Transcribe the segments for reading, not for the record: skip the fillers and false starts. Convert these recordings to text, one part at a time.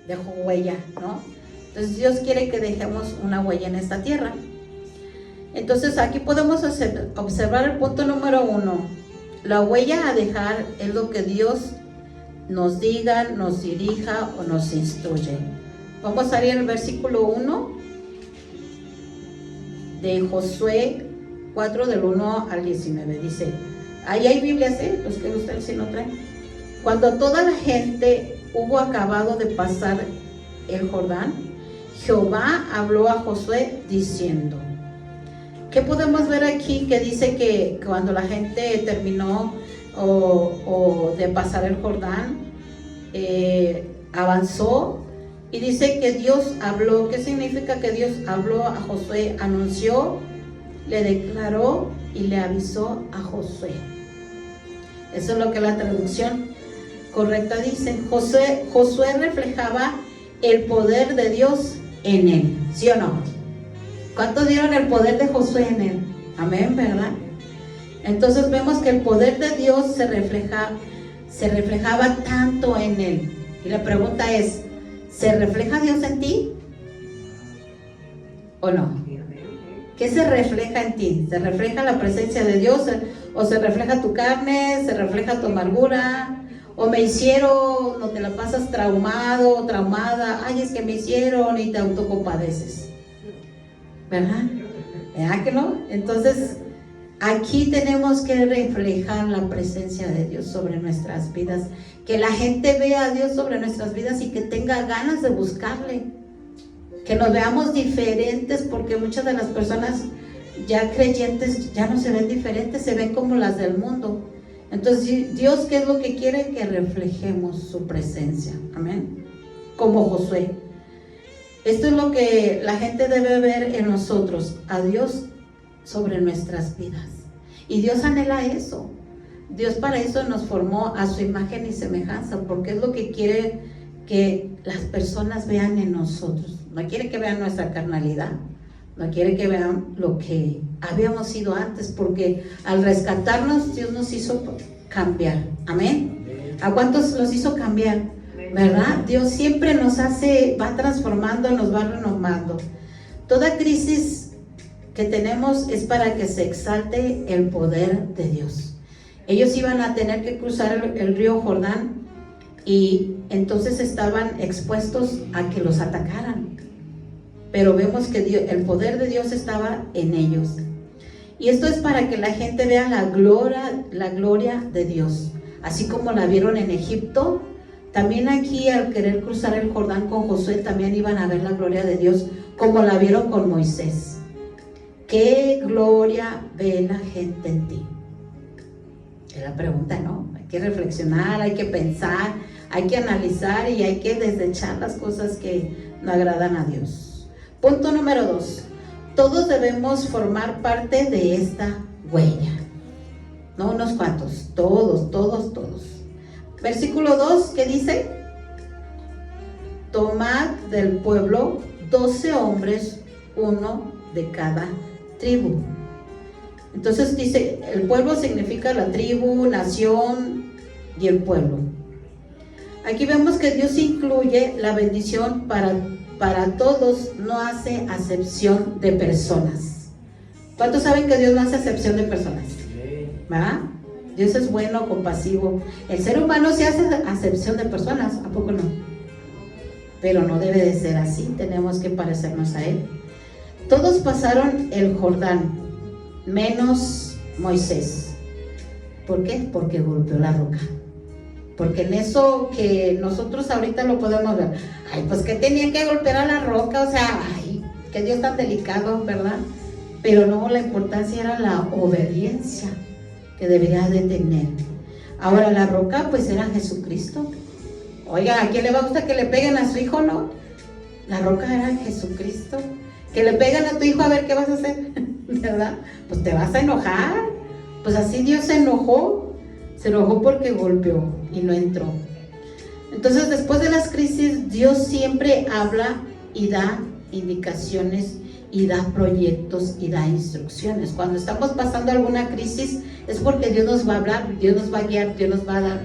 dejó huella, ¿no? Entonces Dios quiere que dejemos una huella en esta tierra. Entonces aquí podemos observar el punto número 1. La huella a dejar es lo que Dios nos diga, nos dirija o nos instruye. Vamos a ir al versículo 1 de Josué 4 del 1 al 19. Dice, ahí hay Biblias, los que ustedes si no traen. Cuando toda la gente hubo acabado de pasar el Jordán, Jehová habló a Josué diciendo, ¿qué podemos ver aquí? Que dice que cuando la gente terminó de pasar el Jordán, avanzó y dice que Dios habló. ¿Qué significa que Dios habló a Josué? Anunció, le declaró y le avisó a Josué. Eso es lo que la traducción correcta dice. Josué reflejaba el poder de Dios en él, ¿sí o no? ¿Cuántos dieron el poder de Josué en él? Amén, ¿verdad? Entonces vemos que el poder de Dios se reflejaba tanto en él. Y la pregunta es, ¿se refleja Dios en ti? ¿O no? ¿Qué se refleja en ti? ¿Se refleja la presencia de Dios? ¿O se refleja tu carne? ¿Se refleja tu amargura? ¿O me hicieron? ¿O te la pasas traumado, traumada? Ay, es que me hicieron y te autocompadeces. ¿Verdad? ¿Verdad que no? Entonces, aquí tenemos que reflejar la presencia de Dios sobre nuestras vidas. Que la gente vea a Dios sobre nuestras vidas y que tenga ganas de buscarle. Que nos veamos diferentes, porque muchas de las personas ya creyentes ya no se ven diferentes, se ven como las del mundo. Entonces, Dios, ¿qué es lo que quiere? Que reflejemos su presencia. Amén. Como Josué. Esto es lo que la gente debe ver en nosotros, a Dios sobre nuestras vidas. Y Dios anhela eso. Dios para eso nos formó a su imagen y semejanza, porque es lo que quiere que las personas vean en nosotros. No quiere que vean nuestra carnalidad, no quiere que vean lo que habíamos sido antes, porque al rescatarnos Dios nos hizo cambiar. Amén. ¿A cuántos los hizo cambiar? ¿Verdad? Dios siempre nos hace, va transformando, nos va renovando. Toda crisis que tenemos es para que se exalte el poder de Dios. Ellos iban a tener que cruzar el río Jordán y entonces estaban expuestos a que los atacaran. Pero vemos que el poder de Dios estaba en ellos. Y esto es para que la gente vea la gloria de Dios. Así como la vieron en Egipto, también aquí al querer cruzar el Jordán con Josué, también iban a ver la gloria de Dios como la vieron con Moisés. ¿Qué gloria ve la gente en ti? Es la pregunta, ¿no? Hay que reflexionar, hay que pensar, hay que analizar y hay que desechar las cosas que no agradan a Dios. Punto número 2. Todos debemos formar parte de esta huella. No unos cuantos, todos. Versículo 2, ¿qué dice? Tomad del pueblo 12 hombres, uno de cada tribu. Entonces dice, el pueblo significa la tribu, nación y el pueblo. Aquí vemos que Dios incluye la bendición para todos, no hace acepción de personas. ¿Cuántos saben que Dios no hace acepción de personas? ¿Va? Dios es bueno, compasivo. El ser humano sí hace acepción de personas, ¿a poco no? Pero no debe de ser así, tenemos que parecernos a Él. Todos pasaron el Jordán, menos Moisés. ¿Por qué? Porque golpeó la roca. Porque en eso que nosotros ahorita lo podemos ver, ay, pues que tenía que golpear a la roca, o sea, ay, qué Dios tan delicado, ¿verdad? Pero no, la importancia era la obediencia que debería de tener. Ahora la roca pues era Jesucristo. Oiga, ¿a quién le va a gustar que le peguen a su hijo, no? La roca era Jesucristo. Que le peguen a tu hijo, a ver qué vas a hacer, ¿verdad? Pues te vas a enojar. Pues así Dios se enojó porque golpeó y no entró. Entonces, después de las crisis, Dios siempre habla y da indicaciones y da proyectos y da instrucciones. Cuando estamos pasando alguna crisis es porque Dios nos va a hablar, Dios nos va a guiar, Dios nos va a dar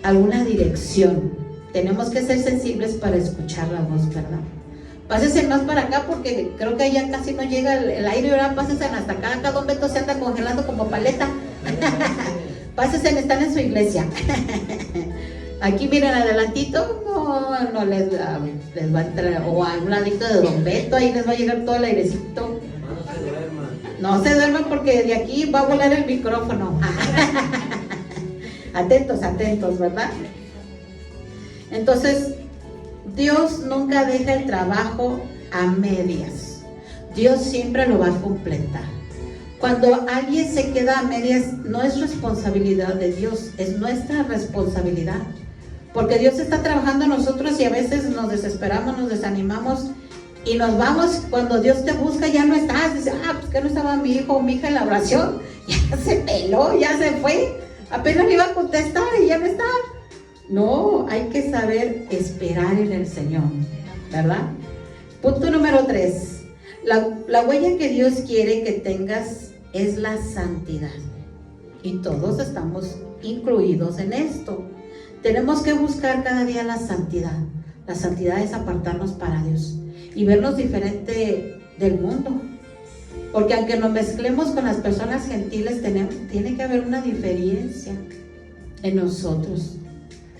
alguna dirección. tenemos que ser sensibles para escuchar la voz, ¿verdad? Pásense más para acá porque creo que allá casi no llega el aire, ahora pásense hasta acá, acá Don Beto se anda congelando como paleta. Pásense, están en su iglesia. Aquí miren adelantito, no les va a entrar, o a un ladito de Don Beto, ahí les va a llegar todo el airecito. No se duerman porque de aquí va a volar el micrófono. Atentos, atentos, ¿verdad? Entonces, Dios nunca deja el trabajo a medias. Dios siempre lo va a completar. Cuando alguien se queda a medias, no es responsabilidad de Dios, es nuestra responsabilidad. Porque Dios está trabajando en nosotros y a veces nos desesperamos, nos desanimamos y nos vamos. Cuando Dios te busca ya no estás. Dice, pues que no estaba mi hijo o mi hija en la oración. Ya se peló, ya se fue. Apenas le iba a contestar y ya no está. No, hay que saber esperar en el Señor, ¿verdad? Punto número 3. La huella que Dios quiere que tengas es la santidad. Y todos estamos incluidos en esto. Tenemos que buscar cada día la santidad. La santidad es apartarnos para Dios y vernos diferente del mundo. Porque aunque nos mezclemos con las personas gentiles, tiene que haber una diferencia en nosotros.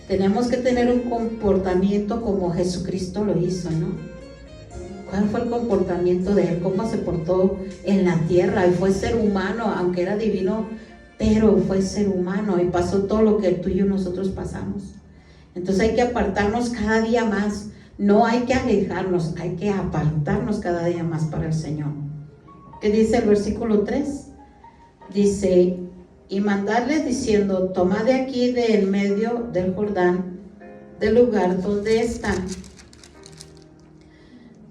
Tenemos que tener un comportamiento como Jesucristo lo hizo, ¿no? ¿Cuál fue el comportamiento de Él? ¿Cómo se portó en la tierra? Y fue ser humano, aunque era divino, pero fue ser humano y pasó todo lo que tú y yo nosotros pasamos. Entonces hay que apartarnos cada día más. No hay que alejarnos, hay que apartarnos cada día más para el Señor. ¿Qué dice el versículo 3? Dice, y mandarles diciendo, tomad de aquí del medio del Jordán, del lugar donde están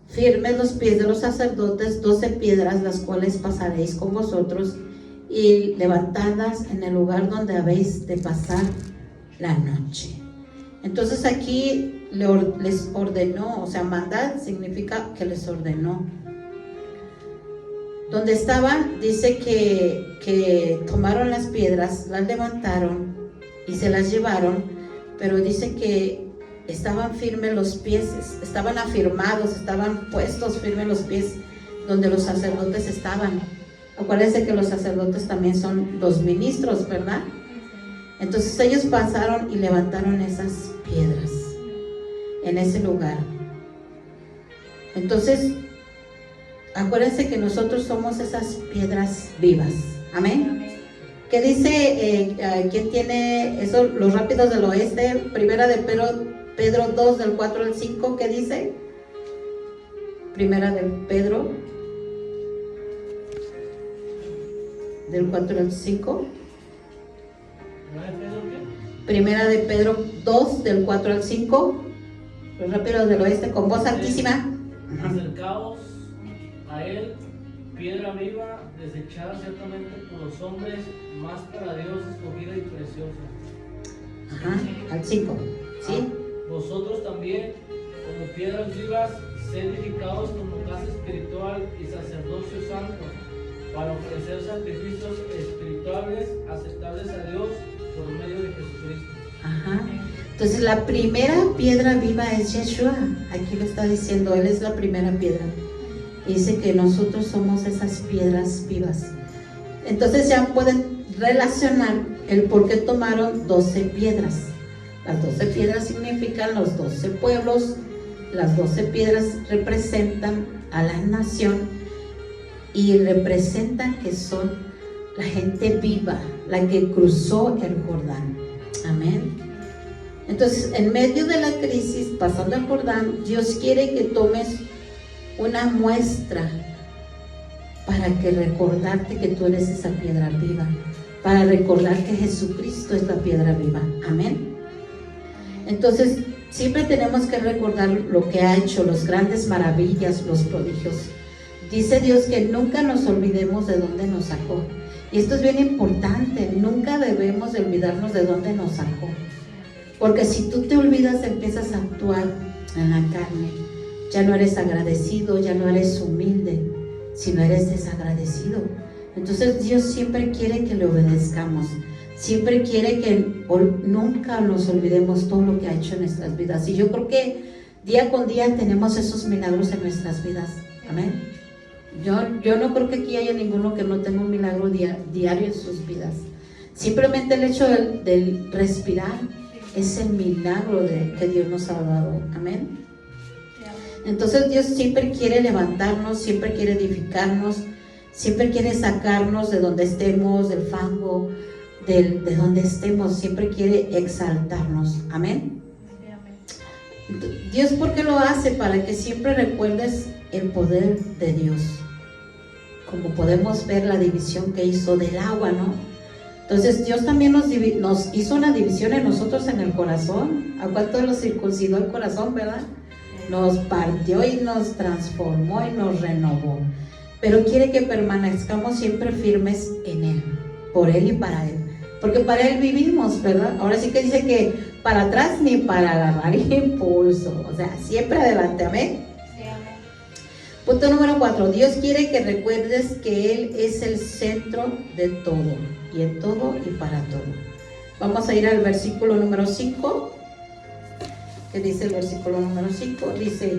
firmes los pies de los sacerdotes, 12 piedras, las cuales pasaréis con vosotros, y levantadas en el lugar donde habéis de pasar la noche. Entonces aquí les ordenó, o sea, mandar significa que les ordenó. Donde estaban, dice que tomaron las piedras, las levantaron y se las llevaron, pero dice que estaban firmes los pies, estaban afirmados, estaban puestos firmes los pies donde los sacerdotes estaban. Acuérdense que los sacerdotes también son los ministros, ¿verdad? Entonces ellos pasaron y levantaron esas piedras en ese lugar. Entonces, acuérdense que nosotros somos esas piedras vivas. Amén. ¿Qué dice? ¿Quién tiene eso? Los rápidos del oeste. Primera de Pedro 2, del 4 al 5. ¿Qué dice? Primera de Pedro, del 4 al 5. Primera de Pedro 2, del 4 al 5. Los rápidos del oeste, con voz altísima. Acercaos a él, piedra viva, desechada ciertamente por los hombres, más para Dios escogida y preciosa. Al 5, ¿sí? Vosotros también, como piedras vivas, sed edificados como casa espiritual y sacerdocio santo, para ofrecer sacrificios espirituales aceptables a Dios por medio de Jesucristo. Entonces la primera piedra viva es Yeshua. Aquí lo está diciendo, Él es la primera piedra. Dice que nosotros somos esas piedras vivas. Entonces ya pueden relacionar el por qué tomaron 12 piedras. Las 12 piedras significan los 12 pueblos. Las 12 piedras representan a la nación y representan que son la gente viva, la que cruzó el Jordán. Amén. Entonces, en medio de la crisis, pasando el Jordán, Dios quiere que tomes una muestra para que recordarte que tú eres esa piedra viva, para recordar que Jesucristo es la piedra viva. Amén. Entonces, siempre tenemos que recordar lo que ha hecho, las grandes maravillas, los prodigios. Dice Dios que nunca nos olvidemos de dónde nos sacó. Y esto es bien importante, nunca debemos de olvidarnos de dónde nos sacó. Porque si tú te olvidas, empiezas a actuar en la carne. Ya no eres agradecido, ya no eres humilde, sino eres desagradecido. Entonces Dios siempre quiere que le obedezcamos. siempre quiere que nunca nos olvidemos todo lo que ha hecho en nuestras vidas. Y yo creo que día con día tenemos esos milagros en nuestras vidas. Amén. Yo no creo que aquí haya ninguno que no tenga un milagro diario en sus vidas. Simplemente el hecho del respirar es el milagro que Dios nos ha dado. Amén. Entonces Dios siempre quiere levantarnos, siempre quiere edificarnos, siempre quiere sacarnos de donde estemos, del fango, de donde estemos, siempre quiere exaltarnos. Amén. Dios, ¿por qué lo hace? Para que siempre recuerdes el poder de Dios. Como podemos ver la división que hizo del agua, ¿no? Entonces Dios también nos hizo una división en nosotros en el corazón. ¿A cuánto nos circuncidó el corazón, verdad? Nos partió y nos transformó y nos renovó. Pero quiere que permanezcamos siempre firmes en Él, por Él y para Él. Porque para Él vivimos, ¿verdad? Ahora sí que dice que para atrás ni para agarrar impulso. O sea, siempre adelante, amén. Sí, amén. Punto número 4. Dios quiere que recuerdes que Él es el centro de todo, y en todo y para todo. Vamos a ir al versículo número 5. ¿Qué dice el versículo número 5? Dice: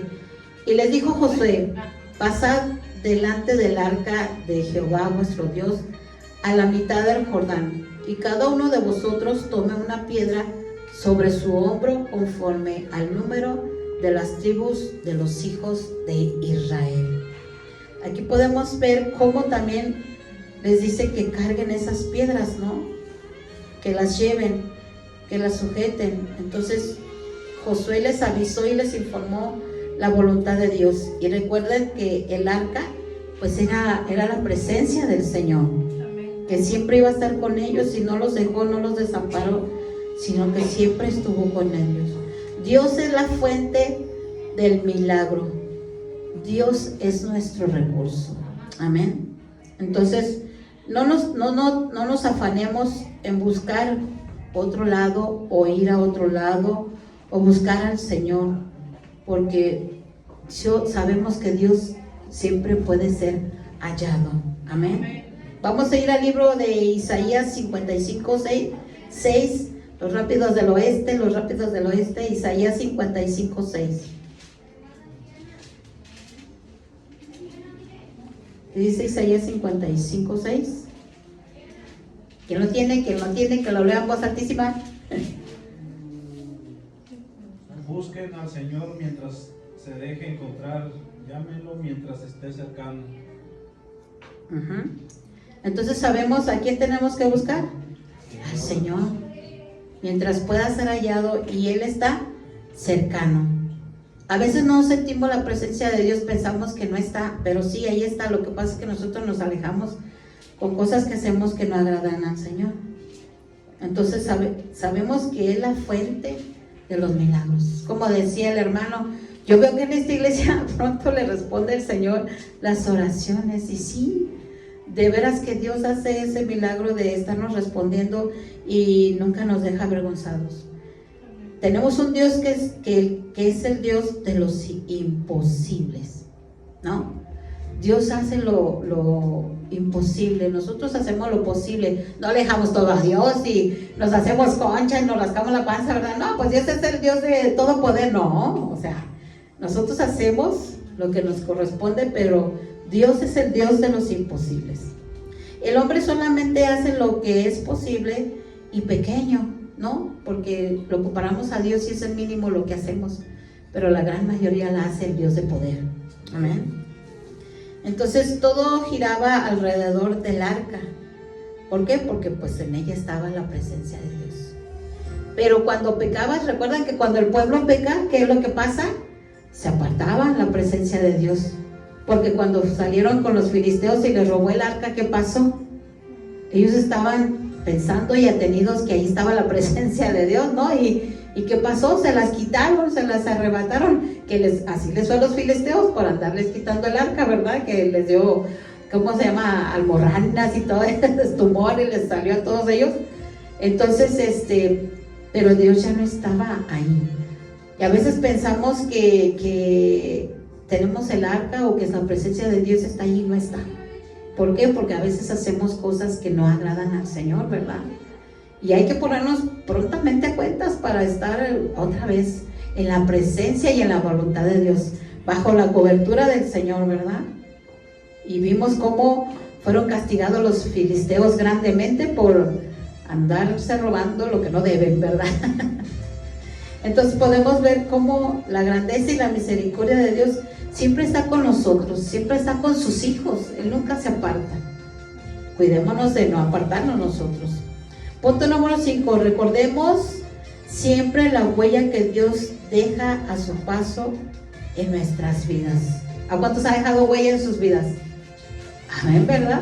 y les dijo Josué: pasad delante del arca de Jehová vuestro Dios a la mitad del Jordán, y cada uno de vosotros tome una piedra sobre su hombro conforme al número de las tribus de los hijos de Israel. Aquí podemos ver cómo también les dice que carguen esas piedras, ¿no? Que las lleven, que las sujeten. Entonces Josué les avisó y les informó la voluntad de Dios. Y recuerden que el arca pues era la presencia del Señor, que siempre iba a estar con ellos y no los dejó, no los desamparó, sino que siempre estuvo con ellos. Dios es la fuente del milagro. Dios es nuestro recurso. Amén. Entonces no nos afanemos en buscar otro lado o ir a otro lado o buscar al Señor, porque sabemos que Dios siempre puede ser hallado. Amén. Vamos a ir al libro de Isaías 55:6, los rápidos del oeste, Isaías 55:6. ¿Qué dice Isaías 55:6? ¿Quién lo tiene? Que lo lea en voz altísima. Busquen al Señor mientras se deje encontrar, llámenlo mientras esté cercano. Entonces sabemos a quién tenemos que buscar, al Señor, mientras pueda ser hallado, y Él está cercano. A veces no sentimos la presencia de Dios, pensamos que no está, pero sí, ahí está. Lo que pasa es que nosotros nos alejamos con cosas que hacemos que no agradan al Señor. Entonces sabemos que es la fuente de los milagros. Como decía el hermano, yo veo que en esta iglesia pronto le responde el Señor las oraciones, y sí, de veras que Dios hace ese milagro de estarnos respondiendo y nunca nos deja avergonzados. Tenemos un Dios que es el Dios de los imposibles, ¿no? Dios hace lo imposible, nosotros hacemos lo posible. No le dejamos todo a Dios y nos hacemos concha y nos rascamos la panza, ¿verdad? No, pues Dios es el Dios de todo poder, no. O sea, nosotros hacemos lo que nos corresponde, pero Dios es el Dios de los imposibles. El hombre solamente hace lo que es posible y pequeño, ¿no? Porque lo comparamos a Dios y es el mínimo lo que hacemos, pero la gran mayoría la hace el Dios de poder. Amén. Entonces todo giraba alrededor del arca. ¿Por qué? Porque pues en ella estaba la presencia de Dios. Pero cuando pecabas, recuerdan que cuando el pueblo peca, ¿qué es lo que pasa? Se apartaba la presencia de Dios. Porque cuando salieron con los filisteos y les robó el arca, ¿qué pasó? Ellos estaban pensando y atenidos que ahí estaba la presencia de Dios, ¿no? ¿Y qué pasó? Se las quitaron, se las arrebataron, así les fue a los filisteos por andarles quitando el arca, ¿verdad? Que les dio, ¿cómo se llama? Almorranas y todo ese tumor, y les salió a todos ellos. Entonces, pero Dios ya no estaba ahí. Y a veces pensamos que tenemos el arca o que la presencia de Dios está ahí y no está. ¿Por qué? Porque a veces hacemos cosas que no agradan al Señor, ¿verdad? Y hay que ponernos prontamente a cuentas para estar otra vez en la presencia y en la voluntad de Dios, bajo la cobertura del Señor, ¿verdad? Y vimos cómo fueron castigados los filisteos grandemente por andarse robando lo que no deben, ¿verdad? Entonces podemos ver cómo la grandeza y la misericordia de Dios siempre está con nosotros, siempre está con sus hijos. Él nunca se aparta. Cuidémonos de no apartarnos nosotros. Punto número 5. Recordemos siempre la huella que Dios deja a su paso en nuestras vidas. ¿A cuántos ha dejado huella en sus vidas? Amén, ¿verdad?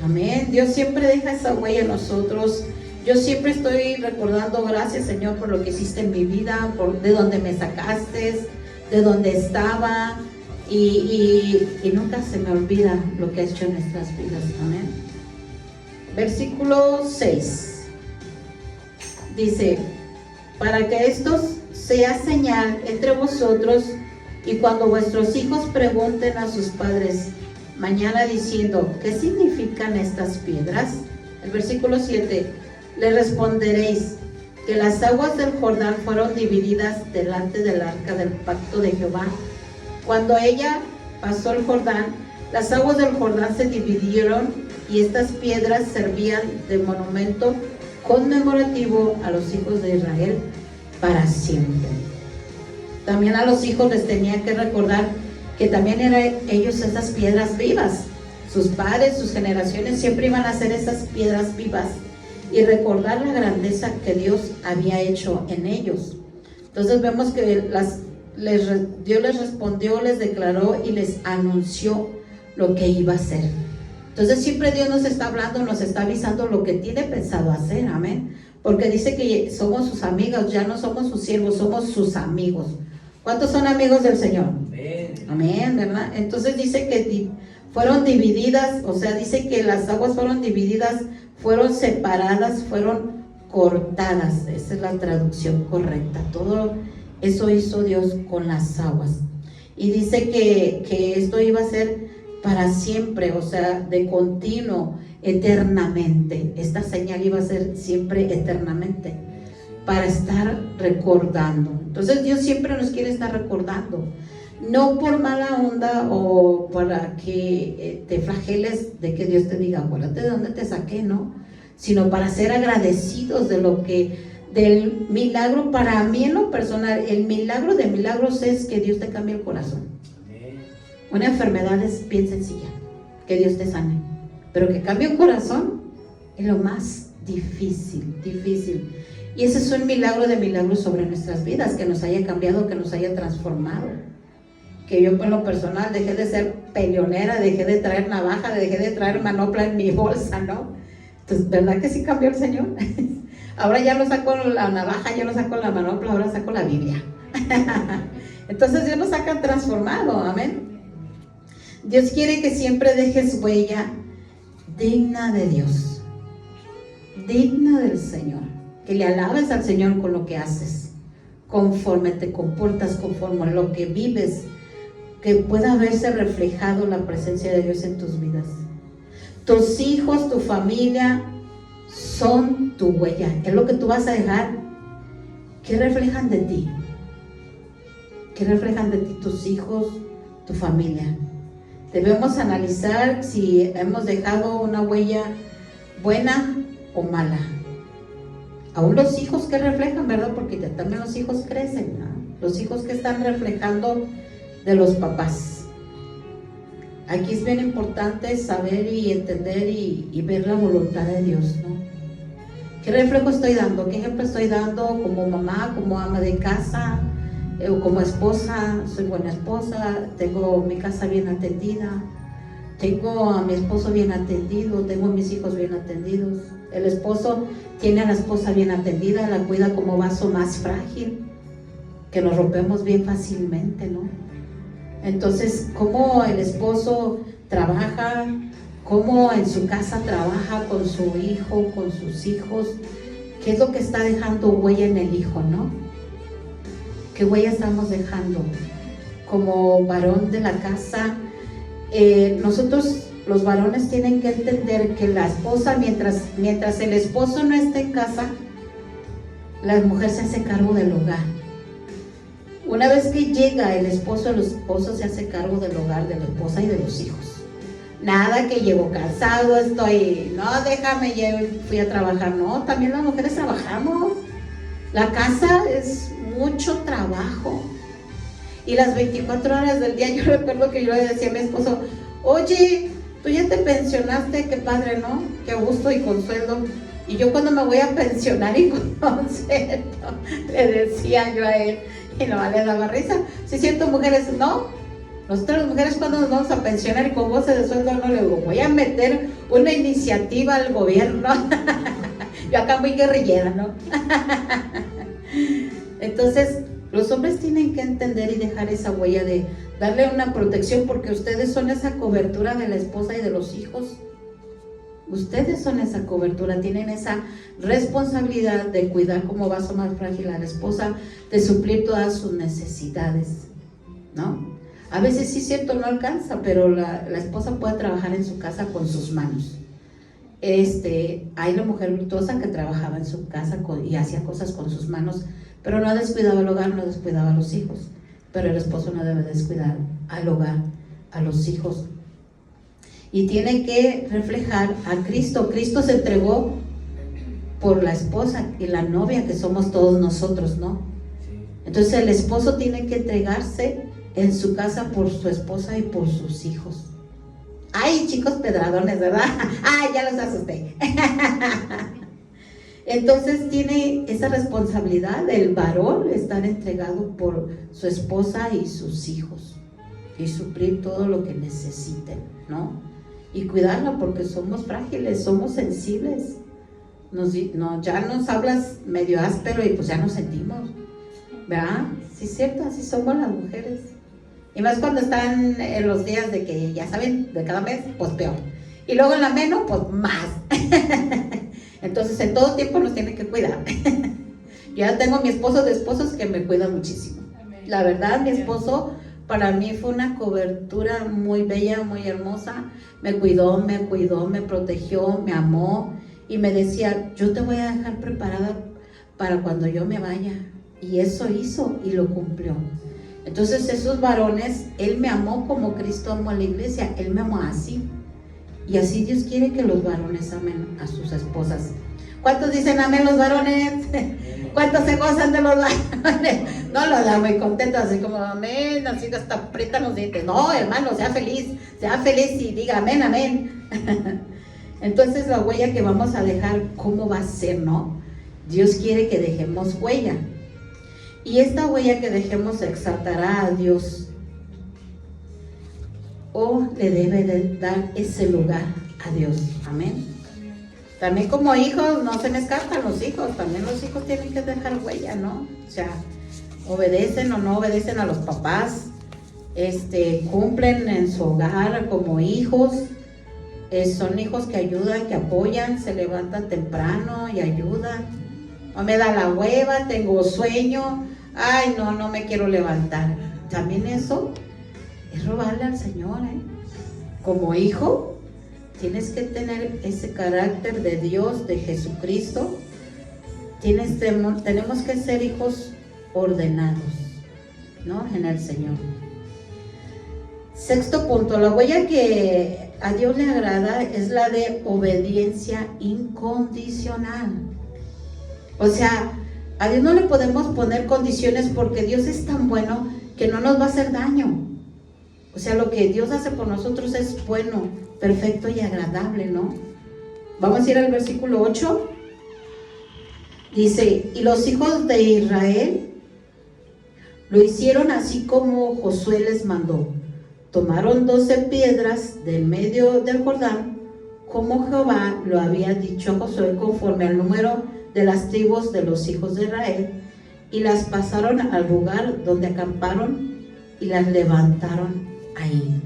Amén. Dios siempre deja esa huella en nosotros. Yo siempre estoy recordando, gracias Señor por lo que hiciste en mi vida, de donde me sacaste, de donde estaba, y nunca se me olvida lo que ha hecho en nuestras vidas. Amén. Versículo 6 dice: para que esto sea señal entre vosotros, y cuando vuestros hijos pregunten a sus padres mañana diciendo, ¿qué significan estas piedras? El versículo 7, le responderéis que las aguas del Jordán fueron divididas delante del arca del pacto de Jehová. Cuando ella pasó el Jordán, las aguas del Jordán se dividieron, y estas piedras servían de monumento conmemorativo a los hijos de Israel para siempre. También a los hijos les tenían que recordar que también eran ellos esas piedras vivas. Sus padres, sus generaciones siempre iban a ser esas piedras vivas y recordar la grandeza que Dios había hecho en ellos. Entonces vemos que Dios les respondió, les declaró y les anunció lo que iba a hacer. Entonces siempre Dios nos está hablando, nos está avisando lo que tiene pensado hacer, amén. Porque dice que somos sus amigos, ya no somos sus siervos, somos sus amigos. ¿Cuántos son amigos del Señor? Amén. Amén, ¿verdad? Entonces dice que fueron divididas, o sea, dice que las aguas fueron divididas, fueron separadas, fueron cortadas. Esa es la traducción correcta. Todo eso hizo Dios con las aguas. Y dice que esto iba a ser para siempre, o sea, de continuo, eternamente. Esta señal iba a ser siempre eternamente, para estar recordando. Entonces Dios siempre nos quiere estar recordando, no por mala onda o para que te flageles de que Dios te diga, acuérdate de dónde te saqué, no, sino para ser agradecidos de lo que, del milagro. Para mí en lo personal, el milagro de milagros es que Dios te cambie el corazón. Una enfermedad es bien sencilla, que Dios te sane, pero que cambie un corazón es lo más difícil. Y ese es un milagro de milagros sobre nuestras vidas, que nos haya cambiado, que nos haya transformado. Que yo en lo personal dejé de ser peleonera, dejé de traer navaja, dejé de traer manopla en mi bolsa, ¿no? Entonces, ¿verdad que sí cambió el Señor? Ahora ya no saco la navaja, ya no saco la manopla, ahora saco la Biblia. Entonces Dios nos ha transformado, amén. Dios quiere que siempre dejes huella digna de Dios, digna del Señor, que le alabes al Señor con lo que haces, conforme te comportas, conforme a lo que vives, que pueda verse reflejado la presencia de Dios en tus vidas. Tus hijos, tu familia son tu huella, es lo que tú vas a dejar. ¿Qué reflejan de ti? ¿Qué reflejan de ti tus hijos, tu familia? Debemos analizar si hemos dejado una huella buena o mala. Aún los hijos que reflejan, ¿verdad? Porque también los hijos crecen, ¿no? Los hijos que están reflejando de los papás. Aquí es bien importante saber y entender y ver la voluntad de Dios, ¿no? ¿Qué reflejo estoy dando? ¿Qué ejemplo estoy dando como mamá, como ama de casa? O como esposa, soy buena esposa, tengo mi casa bien atendida, tengo a mi esposo bien atendido, tengo a mis hijos bien atendidos. El esposo tiene a la esposa bien atendida, la cuida como vaso más frágil, que nos rompemos bien fácilmente, ¿no? Entonces, cómo el esposo trabaja, cómo en su casa trabaja con su hijo, con sus hijos, qué es lo que está dejando huella en el hijo, ¿no? ¿Qué huella estamos dejando? Como varón de la casa, nosotros los varones tienen que entender que la esposa, mientras el esposo no esté en casa, la mujer se hace cargo del hogar. Una vez que llega el esposo se hace cargo del hogar, de la esposa y de los hijos. Nada que llego cansado, déjame, ya fui a trabajar. No, también las mujeres trabajamos. La casa es mucho trabajo. Y las 24 horas del día, yo recuerdo que yo le decía a mi esposo, oye, tú ya te pensionaste, qué padre, ¿no? Qué gusto y con sueldo. Y yo cuando me voy a pensionar y con sueldo, le decía yo a él, y no le daba risa. Si siento mujeres, no, nosotros las mujeres cuando nos vamos a pensionar y con goce de sueldo, no, le digo, voy a meter una iniciativa al gobierno. Yo acá muy guerrillera, ¿no? Entonces, los hombres tienen que entender y dejar esa huella de darle una protección, porque ustedes son esa cobertura de la esposa y de los hijos. Ustedes son esa cobertura, tienen esa responsabilidad de cuidar como vaso más frágil a la esposa, de suplir todas sus necesidades, ¿no? A veces sí es cierto, no alcanza, pero la esposa puede trabajar en su casa con sus manos. Hay la mujer virtuosa que trabajaba en su casa y hacía cosas con sus manos, pero no descuidaba el hogar, no descuidaba a los hijos. Pero el esposo no debe descuidar al hogar, a los hijos. Y tiene que reflejar a Cristo. Cristo se entregó por la esposa y la novia, que somos todos nosotros, ¿no? Entonces el esposo tiene que entregarse en su casa por su esposa y por sus hijos. Ay, chicos pedradones, ¿verdad? Ay, ya los asusté. Entonces tiene esa responsabilidad del varón, estar entregado por su esposa y sus hijos y suplir todo lo que necesiten, ¿no? Y cuidarla, porque somos frágiles, somos sensibles. Ya nos hablas medio áspero y pues ya nos sentimos, ¿verdad? Sí, es cierto, así somos las mujeres. Y más cuando están en los días de que ya saben, de cada mes, pues peor. Y luego en la menos, pues más. Entonces en todo tiempo nos tienen que cuidar. Yo ya tengo mi esposo de esposos que me cuida muchísimo. La verdad, mi esposo para mí fue una cobertura muy bella, muy hermosa. Me cuidó, me protegió, me amó y me decía, yo te voy a dejar preparada para cuando yo me vaya. Y eso hizo y lo cumplió. Entonces esos varones, él me amó como Cristo amó a la iglesia, él me amó así. Y así Dios quiere que los varones amen a sus esposas. ¿Cuántos dicen amén los varones? ¿Cuántos se gozan de los varones? No los da muy contentos, así como amén, así hasta aprietan los dientes. No, hermano, sea feliz y diga amén, amén. Entonces la huella que vamos a dejar, ¿cómo va a ser, no? Dios quiere que dejemos huella. Y esta huella que dejemos exaltará a Dios, o le debe de dar ese lugar a Dios. Amén. También como hijos, no se me escapan los hijos, también los hijos tienen que dejar huella, ¿no? O sea, obedecen o no obedecen a los papás, cumplen en su hogar como hijos, son hijos que ayudan, que apoyan, se levantan temprano y ayudan. No me da la hueva, tengo sueño, ay no me quiero levantar. También eso es robarle al Señor, Como hijo, tienes que tener ese carácter de Dios, de Jesucristo. Tenemos que ser hijos ordenados, ¿no? En el Señor. Sexto punto, la huella que a Dios le agrada es la de obediencia incondicional. O sea, a Dios no le podemos poner condiciones porque Dios es tan bueno que no nos va a hacer daño. O sea, lo que Dios hace por nosotros es bueno, perfecto y agradable, ¿no? Vamos a ir al versículo 8. Dice, y los hijos de Israel lo hicieron así como Josué les mandó. Tomaron 12 piedras de medio del Jordán, como Jehová lo había dicho a Josué, conforme al número de las tribus de los hijos de Israel, y las pasaron al lugar donde acamparon y las levantaron ahí.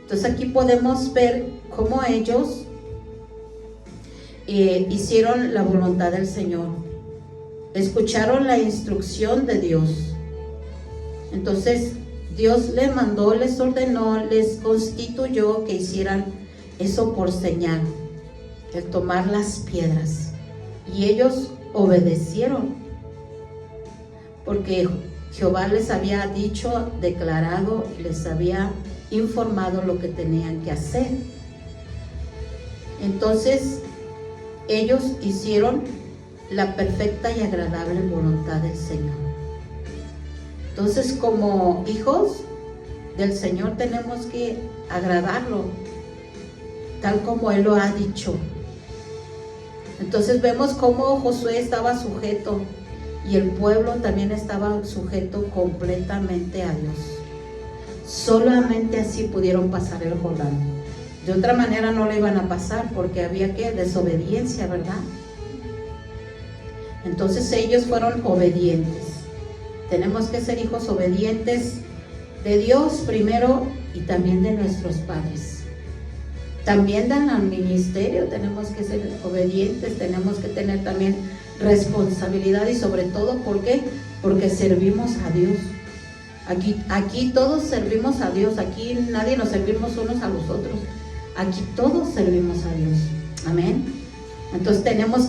Entonces aquí podemos ver cómo ellos hicieron la voluntad del Señor, escucharon la instrucción de Dios. Entonces Dios les mandó, les ordenó, les constituyó que hicieran eso por señal, el tomar las piedras. Y ellos obedecieron, porque Jehová les había dicho, declarado, y les había informado lo que tenían que hacer. Entonces, ellos hicieron la perfecta y agradable voluntad del Señor. Entonces, como hijos del Señor tenemos que agradarlo, tal como Él lo ha dicho. Entonces vemos cómo Josué estaba sujeto y el pueblo también estaba sujeto completamente a Dios. Solamente así pudieron pasar el Jordán. De otra manera no lo iban a pasar, porque había que desobediencia, ¿verdad? Entonces ellos fueron obedientes. Tenemos que ser hijos obedientes de Dios primero y también de nuestros padres. También dan al ministerio, tenemos que ser obedientes, tenemos que tener también responsabilidad y sobre todo, ¿por qué? Porque servimos a Dios. Aquí todos servimos a Dios, aquí nadie nos servimos unos a los otros, aquí todos servimos a Dios. Amén. Entonces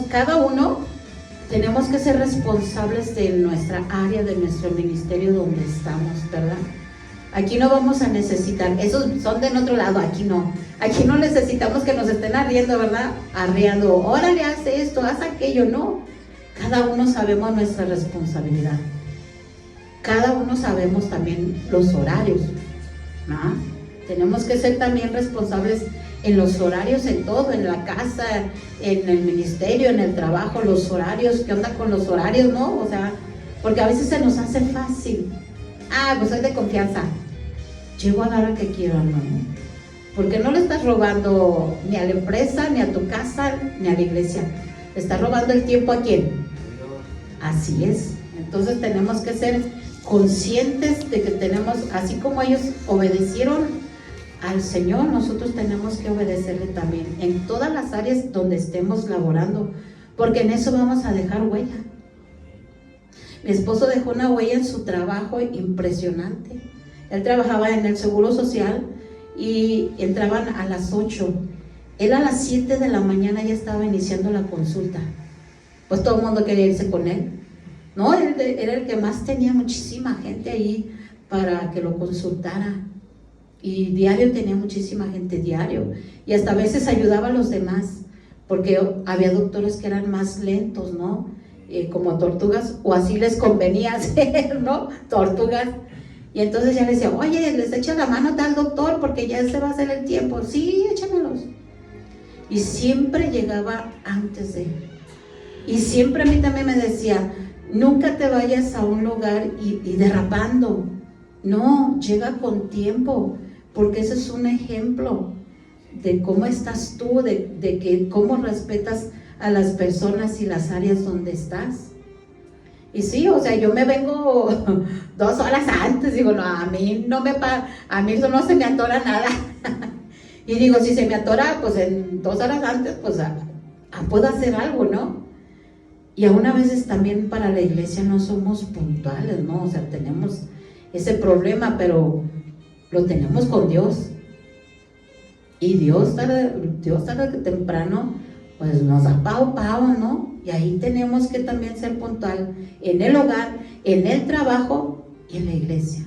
cada uno tenemos que ser responsables de nuestra área, de nuestro ministerio donde estamos, ¿verdad? Aquí no vamos a necesitar, esos son de otro lado, aquí no necesitamos que nos estén arriendo, ¿verdad? Arriando, órale, haz esto, haz aquello, no. Cada uno sabemos nuestra responsabilidad. Cada uno sabemos también los horarios, ¿no? Tenemos que ser también responsables en los horarios, en todo, en la casa, en el ministerio, en el trabajo, los horarios. ¿Qué onda con los horarios, no? O sea, porque a veces se nos hace fácil. Pues soy de confianza, llego a la hora que quiero, ¿no? Porque no le estás robando ni a la empresa, ni a tu casa, ni a la iglesia. Le estás robando el tiempo ¿a quién? Así es. Entonces tenemos que ser conscientes de que tenemos, así como ellos obedecieron al Señor, nosotros tenemos que obedecerle también en todas las áreas donde estemos laborando, porque en eso vamos a dejar huella. Mi esposo dejó una huella en su trabajo impresionante. Él trabajaba en el Seguro Social y entraban a las 8. Él a las 7 de la mañana ya estaba iniciando la consulta. Pues todo el mundo quería irse con él. No, él era el que más tenía muchísima gente ahí para que lo consultara. Y diario tenía muchísima gente, diario. Y hasta a veces ayudaba a los demás, porque había doctores que eran más lentos, ¿no? Como tortugas, o así les convenía hacer, ¿no? Tortugas. Y entonces ya le decía, oye, les echa la mano tal doctor, porque ya se va a hacer el tiempo. Sí, échamelos. Y siempre llegaba antes de él. Y siempre a mí también me decía, nunca te vayas a un lugar y derrapando. No, llega con tiempo, porque ese es un ejemplo de cómo estás tú, de que cómo respetas a las personas y las áreas donde estás. Y sí, o sea, yo me vengo 2 horas antes, digo, no, a mí eso no se me atora nada. Y digo, si se me atora, pues en 2 horas antes, pues puedo hacer algo, ¿no? Y aún a veces también para la iglesia no somos puntuales, ¿no? O sea, tenemos ese problema, pero lo tenemos con Dios. Y Dios tarde que temprano, pues nos da pao, ¿no? Y ahí tenemos que también ser puntual en el hogar, en el trabajo y en la iglesia.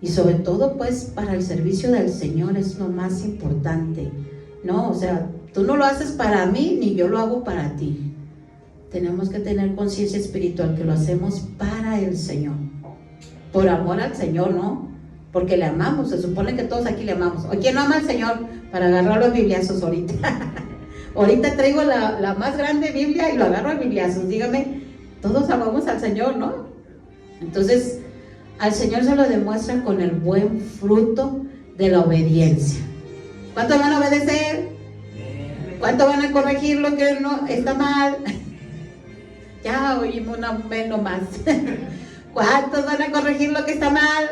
Y sobre todo, pues, para el servicio del Señor es lo más importante, ¿no? O sea, tú no lo haces para mí, ni yo lo hago para ti. Tenemos que tener conciencia espiritual que lo hacemos para el Señor, por amor al Señor, ¿no? Porque le amamos, se supone que todos aquí le amamos. ¿O quién no ama al Señor? Para agarrar los bibliazos ahorita. Ahorita traigo la más grande Biblia y lo agarro a bibliazos. Dígame, todos amamos al Señor, ¿no? Entonces, al Señor se lo demuestra con el buen fruto de la obediencia. ¿Cuántos van a obedecer? ¿Cuántos van a corregir lo que no está mal? Ya oímos una menos más. ¿Cuántos van a corregir lo que está mal?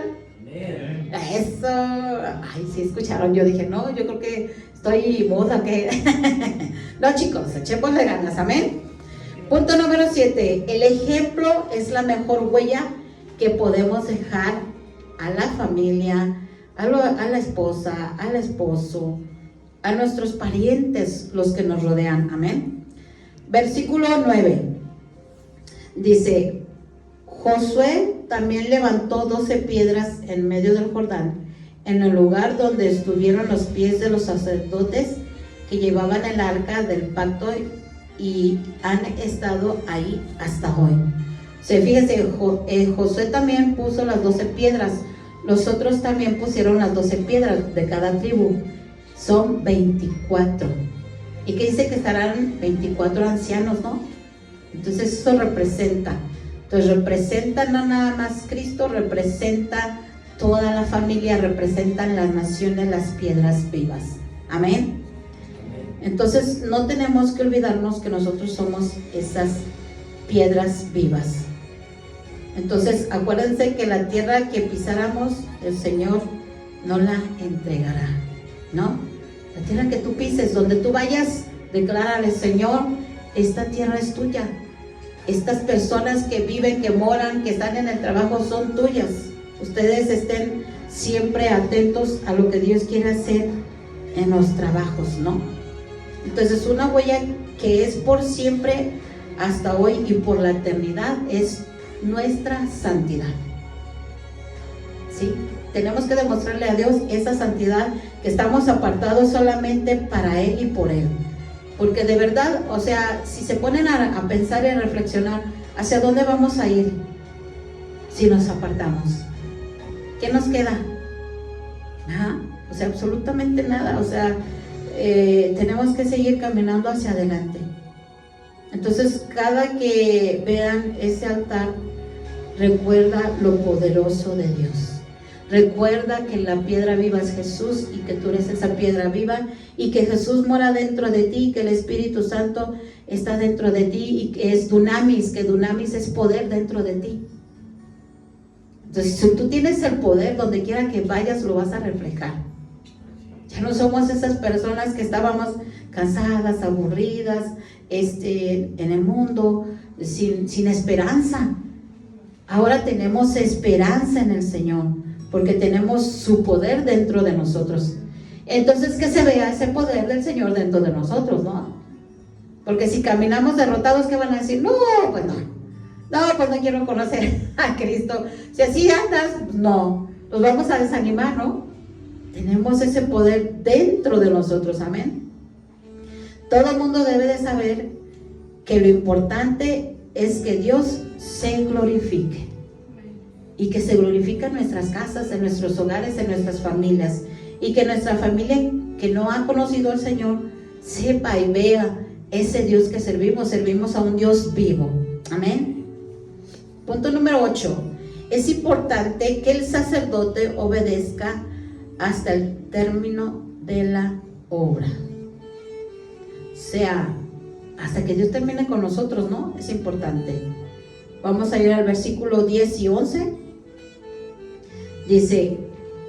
Eso. Ay, sí escucharon. Yo dije, no, yo creo que estoy muda, que no, chicos, echémosle ganas, amén. Punto número 7. El ejemplo es la mejor huella que podemos dejar a la familia, a la esposa, al esposo, a nuestros parientes, los que nos rodean. Amén. Versículo 9. Dice, Josué también levantó 12 piedras en medio del Jordán, en el lugar donde estuvieron los pies de los sacerdotes que llevaban el arca del pacto, y han estado ahí hasta hoy. Fíjese, Josué también puso las 12 piedras, los otros también pusieron las 12 piedras de cada tribu, son 24. Y que dice que estarán 24 ancianos, ¿no? Entonces eso representa. Entonces representa no nada más Cristo, representa toda la familia, representan las naciones, las piedras vivas. Amén. Entonces no tenemos que olvidarnos que nosotros somos esas piedras vivas. Entonces acuérdense que la tierra que pisáramos, el Señor no la entregará, ¿no? La tierra que tú pises, donde tú vayas, declárale: Señor, esta tierra es tuya. Estas personas que viven, que moran, que están en el trabajo son tuyas. Ustedes estén siempre atentos a lo que Dios quiere hacer en los trabajos, ¿no? Entonces una huella que es por siempre hasta hoy y por la eternidad es nuestra santidad. ¿Sí? Tenemos que demostrarle a Dios esa santidad, que estamos apartados solamente para Él y por Él. Porque de verdad, o sea, si se ponen a pensar y a reflexionar, ¿hacia dónde vamos a ir si nos apartamos? ¿Qué nos queda? Nada, o sea, absolutamente nada. O sea, tenemos que seguir caminando hacia adelante. Entonces, cada que vean ese altar, recuerda lo poderoso de Dios. Recuerda que la piedra viva es Jesús y que tú eres esa piedra viva, y que Jesús mora dentro de ti, que el Espíritu Santo está dentro de ti, y que es dunamis, que dunamis es poder dentro de ti. Entonces, si tú tienes el poder, donde quiera que vayas lo vas a reflejar. Ya no somos esas personas que estábamos cansadas, aburridas, en el mundo, sin esperanza. Ahora tenemos esperanza en el Señor, porque tenemos su poder dentro de nosotros. Entonces, que se vea ese poder del Señor dentro de nosotros, ¿no? Porque si caminamos derrotados, ¿qué van a decir? No, pues no. No, pues no quiero conocer a Cristo. Si así andas, pues no. Nos vamos a desanimar, ¿no? Tenemos ese poder dentro de nosotros, amén. Todo el mundo debe de saber que lo importante es que Dios se glorifique. Y que se glorifique en nuestras casas, en nuestros hogares, en nuestras familias. Y que nuestra familia que no ha conocido al Señor sepa y vea ese Dios que servimos. Servimos a un Dios vivo. Amén. Punto número 8. Es importante que el sacerdote obedezca hasta el término de la obra. O sea, hasta que Dios termine con nosotros, ¿no? Es importante. Vamos a ir al versículo 10 y 11. Dice: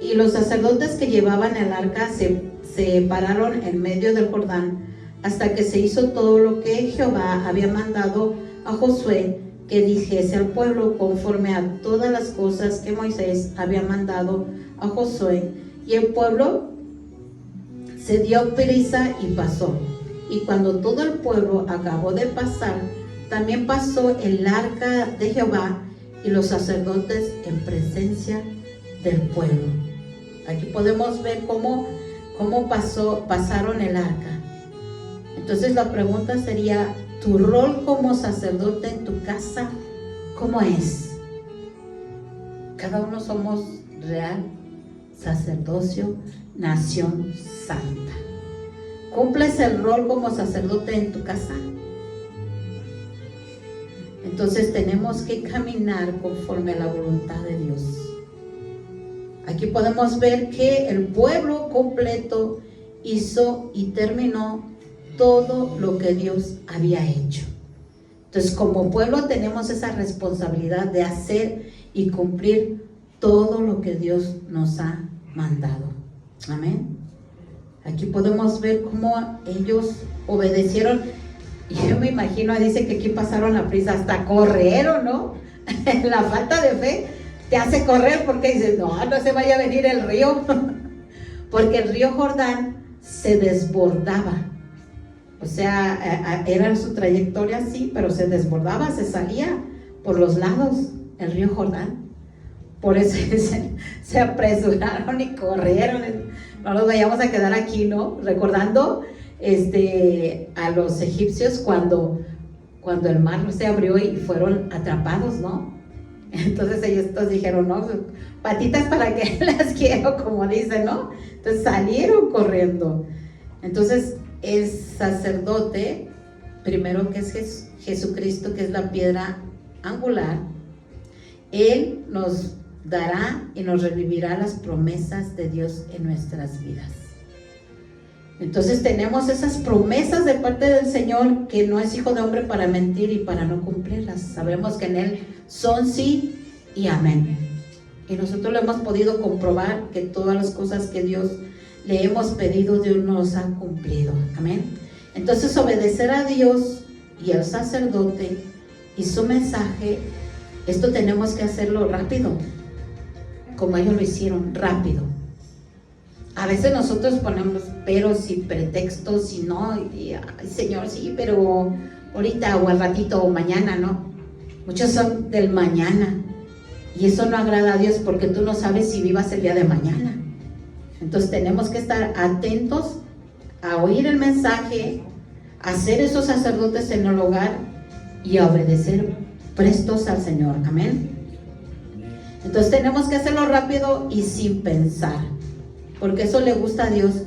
y los sacerdotes que llevaban el arca se pararon en medio del Jordán hasta que se hizo todo lo que Jehová había mandado a Josué que dijese al pueblo, conforme a todas las cosas que Moisés había mandado a Josué. Y el pueblo se dio prisa y pasó. Y cuando todo el pueblo acabó de pasar, también pasó el arca de Jehová y los sacerdotes en presencia del pueblo. Aquí podemos ver cómo pasaron el arca. Entonces la pregunta sería: ¿tu rol como sacerdote en tu casa cómo es? Cada uno somos real sacerdocio, nación santa. ¿Cumples el rol como sacerdote en tu casa? Entonces tenemos que caminar conforme a la voluntad de Dios. Aquí podemos ver que el pueblo completo hizo y terminó todo lo que Dios había hecho. Entonces, como pueblo tenemos esa responsabilidad de hacer y cumplir todo lo que Dios nos ha mandado. Amén. Aquí podemos ver cómo ellos obedecieron. Y yo me imagino, dice que aquí pasaron a prisa, hasta corrieron, ¿no? La falta de fe. te hace correr porque dices, no se vaya a venir el río. Porque el río Jordán se desbordaba. O sea, era su trayectoria así, pero se desbordaba, se salía por los lados el río Jordán. Por eso se apresuraron y corrieron. No nos vayamos a quedar aquí, ¿no? Recordando a los egipcios cuando el mar se abrió y fueron atrapados, ¿no? Entonces ellos dijeron, no, patitas para que las quiero, como dicen, ¿no? Entonces salieron corriendo. Entonces el sacerdote, primero que es Jesucristo, que es la piedra angular, Él nos dará y nos revivirá las promesas de Dios en nuestras vidas. Entonces tenemos esas promesas de parte del Señor, que no es hijo de hombre para mentir y para no cumplirlas. Sabemos que en Él son sí y amén. Y nosotros lo hemos podido comprobar, que todas las cosas que Dios le hemos pedido, Dios nos ha cumplido. Amén. Entonces obedecer a Dios y al sacerdote y su mensaje, esto tenemos que hacerlo rápido, como ellos lo hicieron, rápido. A veces nosotros ponemos peros y pretextos y no, ay, Señor, sí, pero ahorita o al ratito o mañana, ¿no? Muchos son del mañana y eso no agrada a Dios, porque tú no sabes si vivas el día de mañana. Entonces tenemos que estar atentos a oír el mensaje, a ser esos sacerdotes en el hogar y a obedecer prestos al Señor. Amén. Entonces tenemos que hacerlo rápido y sin pensar, porque eso le gusta a Dios,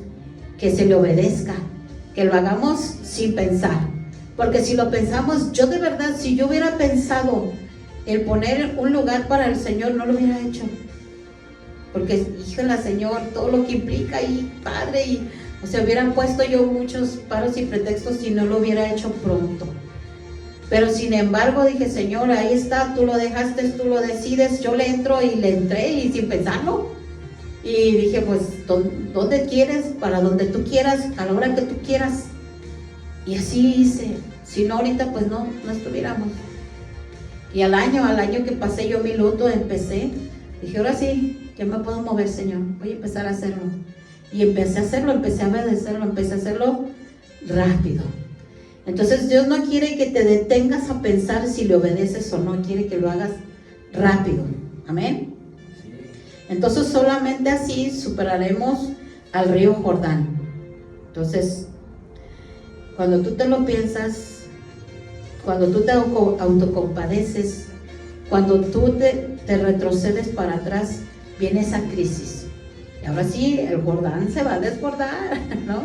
que se le obedezca, que lo hagamos sin pensar. Porque si lo pensamos, yo de verdad, si yo hubiera pensado el poner un lugar para el Señor, no lo hubiera hecho. Porque, híjole, Señor, todo lo que implica y Padre, y o sea, hubieran puesto yo muchos paros y pretextos si no lo hubiera hecho pronto. Pero sin embargo dije, Señor, ahí está, tú lo dejaste, tú lo decides, yo le entro y le entré y sin pensarlo. Y dije, pues, ¿dónde quieres? Para donde tú quieras, a la hora que tú quieras. Y así hice. Si no, ahorita pues no estuviéramos. Y al año que pasé yo mi luto, empecé. Dije, ahora sí, ya me puedo mover, Señor. Voy a empezar a hacerlo. Y empecé a hacerlo, empecé a obedecerlo, empecé a hacerlo rápido. Entonces Dios no quiere que te detengas a pensar si le obedeces o no, quiere que lo hagas rápido. Amén. Entonces solamente así superaremos al río Jordán. Entonces, cuando tú te lo piensas, cuando tú te autocompadeces, cuando tú te retrocedes para atrás, viene esa crisis. Y ahora sí, el Jordán se va a desbordar, ¿no?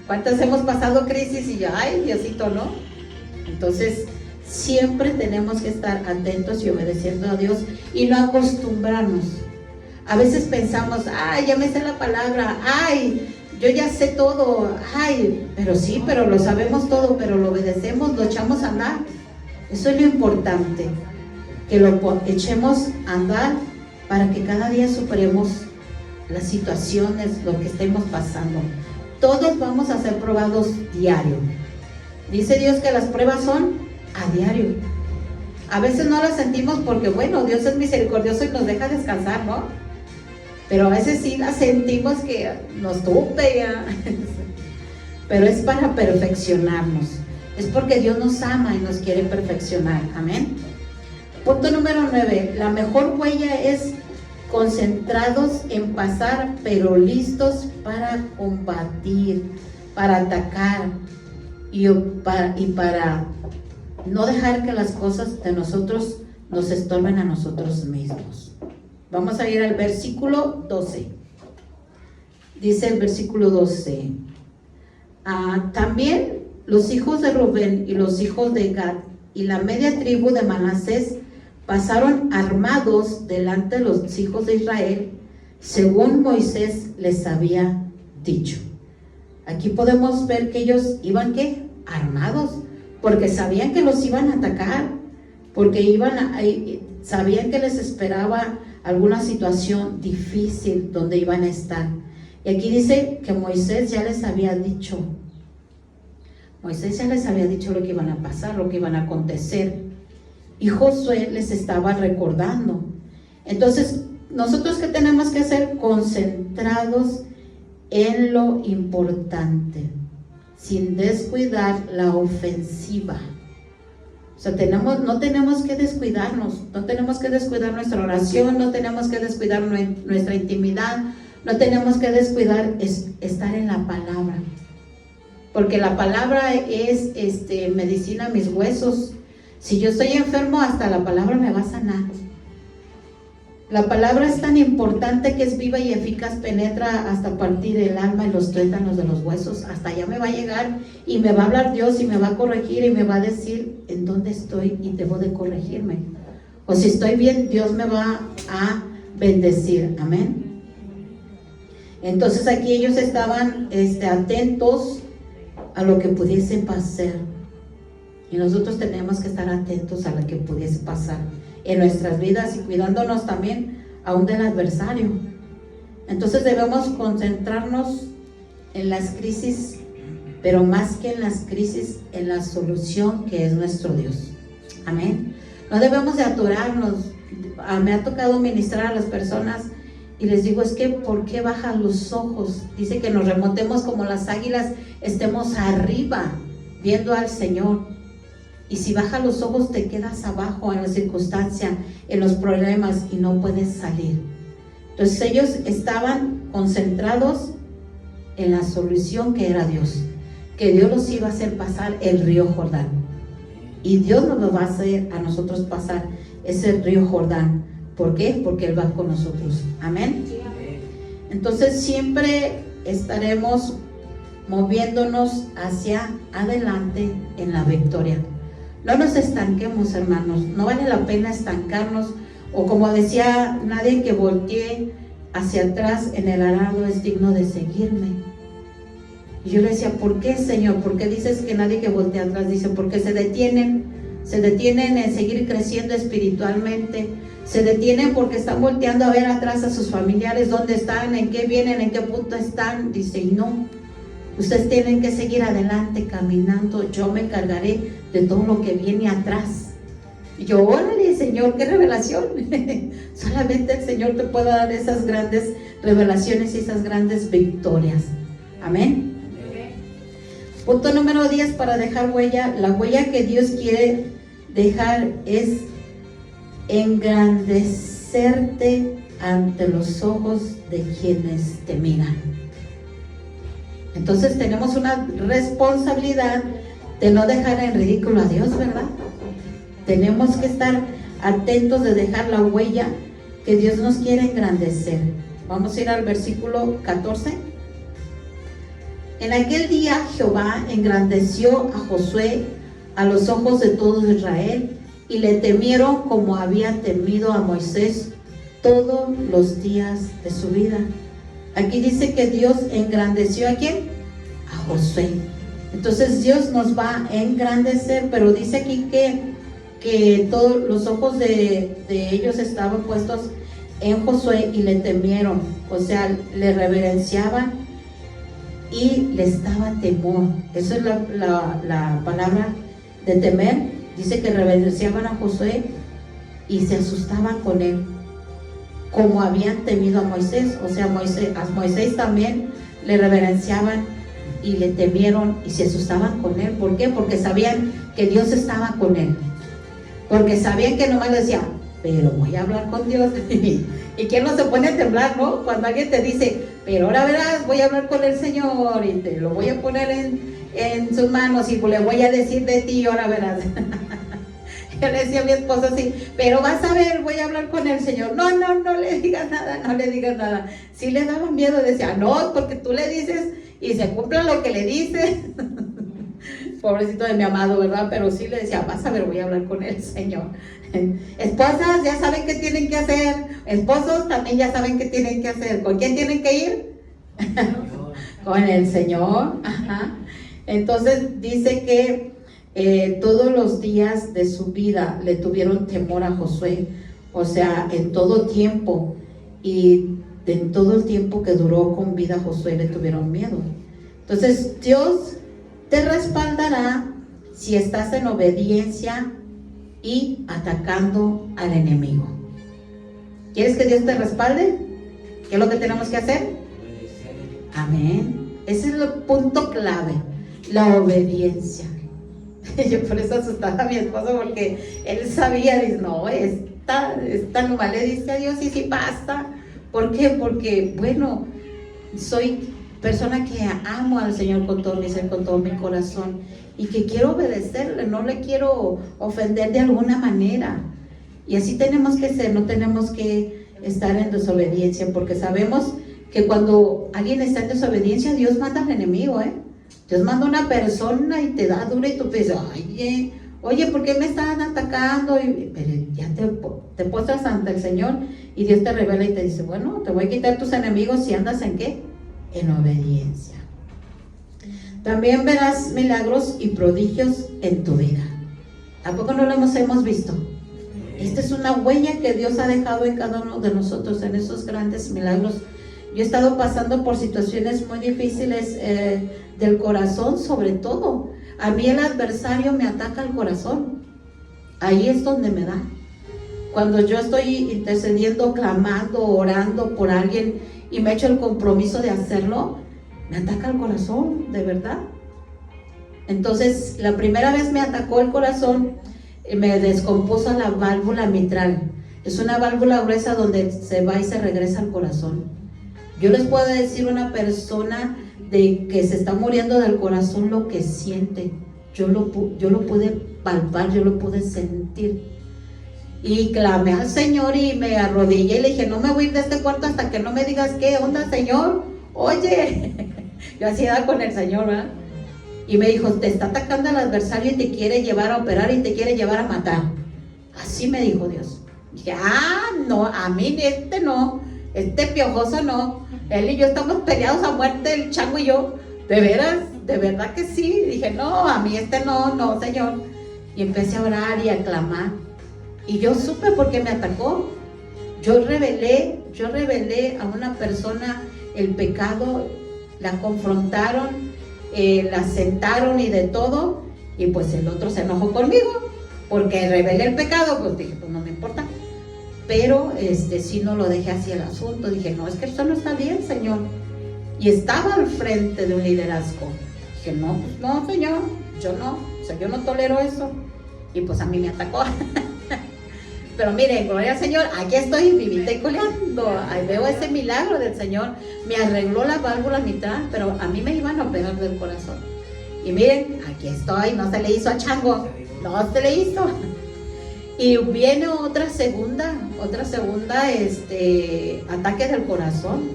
¿Cuántas hemos pasado crisis y ya, ay, Diosito, no? Entonces, siempre tenemos que estar atentos y obedeciendo a Dios y no acostumbrarnos. A veces pensamos, ay, ya me sé la palabra, ay, yo ya sé todo, ay, pero sí, pero lo sabemos todo, pero lo obedecemos, lo echamos a andar. Eso es lo importante, que lo echemos a andar para que cada día superemos las situaciones, lo que estemos pasando. Todos vamos a ser probados diario. Dice Dios que las pruebas son a diario. A veces no las sentimos porque, bueno, Dios es misericordioso y nos deja descansar, ¿no? Pero a veces sí las sentimos que nos tupe ya. Pero es para perfeccionarnos. Es porque Dios nos ama y nos quiere perfeccionar. Amén. Punto número 9. La mejor huella es concentrados en pasar, pero listos para combatir, para atacar y para no dejar que las cosas de nosotros nos estorben a nosotros mismos. Vamos a ir al versículo 12. Dice el versículo 12. También los hijos de Rubén y los hijos de Gad y la media tribu de Manasés pasaron armados delante de los hijos de Israel, según Moisés les había dicho. Aquí podemos ver que ellos iban, ¿qué? Armados, porque sabían que los iban a atacar, porque sabían que les esperaba alguna situación difícil donde iban a estar. Y aquí dice que Moisés ya les había dicho. Moisés ya les había dicho lo que iban a pasar, lo que iban a acontecer. Y Josué les estaba recordando. Entonces, nosotros ¿qué tenemos que hacer? Concentrados en lo importante, sin descuidar la ofensiva. O sea, no tenemos que descuidarnos, no tenemos que descuidar nuestra oración, no tenemos que descuidar nuestra intimidad, no tenemos que descuidar estar en la palabra. Porque la palabra es medicina a mis huesos. Si yo estoy enfermo, hasta la palabra me va a sanar. La palabra es tan importante que es viva y eficaz, penetra hasta partir el alma y los tuétanos de los huesos. Hasta allá me va a llegar y me va a hablar Dios y me va a corregir y me va a decir en dónde estoy y debo de corregirme. O si estoy bien, Dios me va a bendecir. Amén. Entonces aquí ellos estaban atentos a lo que pudiese pasar. Y nosotros tenemos que estar atentos a lo que pudiese pasar en nuestras vidas y cuidándonos también aún del adversario. Entonces debemos concentrarnos en las crisis, pero más que en las crisis, en la solución que es nuestro Dios. Amén. No debemos de atorarnos. Me ha tocado ministrar a las personas y les digo, es que ¿por qué bajan los ojos? Dice que nos remontemos como las águilas, estemos arriba viendo al Señor. Y si bajas los ojos te quedas abajo en la circunstancia, en los problemas y no puedes salir. Entonces ellos estaban concentrados en la solución que era Dios, que Dios los iba a hacer pasar el río Jordán. Y Dios nos lo va a hacer a nosotros pasar ese río Jordán. ¿Por qué? Porque Él va con nosotros. Amén. Entonces siempre estaremos moviéndonos hacia adelante en la victoria. No nos estanquemos, hermanos. No vale la pena estancarnos. O como decía, nadie que voltee hacia atrás en el arado es digno de seguirme. Y yo le decía, ¿por qué, Señor? ¿Por qué dices que nadie que voltee atrás? Dice, porque se detienen en seguir creciendo espiritualmente. Se detienen porque están volteando a ver atrás a sus familiares, dónde están, en qué vienen, en qué punto están. Dice, y no. Ustedes tienen que seguir adelante caminando. Yo me encargaré de todo lo que viene atrás. Y yo, órale, Señor, qué revelación. Solamente el Señor te puede dar esas grandes revelaciones y esas grandes victorias. Amén. Punto número 10 para dejar huella. La huella que Dios quiere dejar es engrandecerte ante los ojos de quienes te miran. Entonces tenemos una responsabilidad de no dejar en ridículo a Dios, ¿verdad? Tenemos que estar atentos de dejar la huella que Dios nos quiere engrandecer. Vamos a ir al versículo 14. En aquel día Jehová engrandeció a Josué a los ojos de todo Israel, y le temieron como había temido a Moisés todos los días de su vida. Aquí dice que Dios engrandeció ¿a quién? A Josué. Entonces Dios nos va a engrandecer, pero dice aquí que todos los ojos de ellos estaban puestos en Josué y le temieron, o sea, le reverenciaban y les daba temor. Esa es la palabra de temer. Dice que reverenciaban a Josué y se asustaban con él, como habían temido a Moisés. O sea, a Moisés también le reverenciaban y le temieron y se asustaban con él. ¿Por qué? Porque sabían que Dios estaba con él. Porque sabían que nomás le decía, pero voy a hablar con Dios. ¿Y quién no se pone a temblar, no? Cuando alguien te dice, pero ahora verás, voy a hablar con el Señor y te lo voy a poner en sus manos y le voy a decir de ti, ahora verás. Yo le decía a mi esposo así, pero vas a ver, voy a hablar con el Señor. No le digas nada, no le digas nada. Sí le daba miedo, decía, no, porque tú le dices y se cumple lo que le dices. Pobrecito de mi amado, ¿verdad? Pero sí le decía, vas a ver, voy a hablar con el Señor. Esposas ya saben qué tienen que hacer, esposos también ya saben qué tienen que hacer. ¿Con quién tienen que ir? Con el Señor. Ajá. Entonces dice que todos los días de su vida le tuvieron temor a Josué, o sea, en todo tiempo, y en todo el tiempo que duró con vida Josué le tuvieron miedo. Entonces Dios te respaldará si estás en obediencia y atacando al enemigo. ¿Quieres que Dios te respalde? ¿Qué es lo que tenemos que hacer? Amén. Ese es el punto clave, la obediencia. Yo por eso asustaba a mi esposo, porque él sabía, dice, no, esta nomás le dice a Dios y sí basta. ¿Por qué? Porque, bueno, soy persona que amo al Señor con todo mi ser, con todo mi corazón, y que quiero obedecerle, no le quiero ofender de alguna manera. Y así tenemos que ser, no tenemos que estar en desobediencia, porque sabemos que cuando alguien está en desobediencia, Dios manda al enemigo, Dios manda una persona y te da dura y tú piensas, oye, ¿por qué me están atacando? Pero ya te postras ante el Señor y Dios te revela y te dice, bueno, te voy a quitar tus enemigos si andas ¿en qué? En obediencia. También verás milagros y prodigios en tu vida. ¿A poco no lo hemos visto? Esta es una huella que Dios ha dejado en cada uno de nosotros en esos grandes milagros. Yo he estado pasando por situaciones muy difíciles del corazón, sobre todo. A mí el adversario me ataca al corazón. Ahí es donde me da. Cuando yo estoy intercediendo, clamando, orando por alguien y me echo el compromiso de hacerlo, me ataca el corazón, de verdad. Entonces, la primera vez me atacó el corazón, me descompuso la válvula mitral. Es una válvula gruesa donde se va y se regresa al corazón. Yo les puedo decir, una persona de que se está muriendo del corazón, lo que siente, yo lo pude palpar, yo lo pude sentir. Y clamé al Señor y me arrodillé y le dije, no me voy a ir de este cuarto hasta que no me digas qué onda, Señor. Oye, yo así era con el Señor, ¿verdad? Y me dijo, te está atacando el adversario y te quiere llevar a operar y te quiere llevar a matar. Así me dijo Dios. Y dije, no, a mí no, este piojoso no. Él y yo estamos peleados a muerte, el chango y yo. ¿De veras? ¿De verdad que sí? Dije, no, a mí no, Señor. Y empecé a orar y a clamar. Y yo supe por qué me atacó. Yo revelé a una persona el pecado, la confrontaron, la sentaron y de todo, y pues el otro se enojó conmigo, porque revelé el pecado. Pues dije, pues no me importa. Pero sí no lo dejé así el asunto. Dije, no, es que eso no está bien, Señor. Y estaba al frente de un liderazgo. Dije, no, pues no, Señor, yo no, o sea, yo no tolero eso. Y pues a mí me atacó. Pero miren, gloria al Señor, aquí estoy vivita y coleando. Ahí veo ese milagro del Señor. Me arregló la válvula mitral, pero a mí me iban a operar del corazón. Y miren, aquí estoy, no se le hizo a Chango, no se le hizo. Y viene otra segunda ataque del corazón.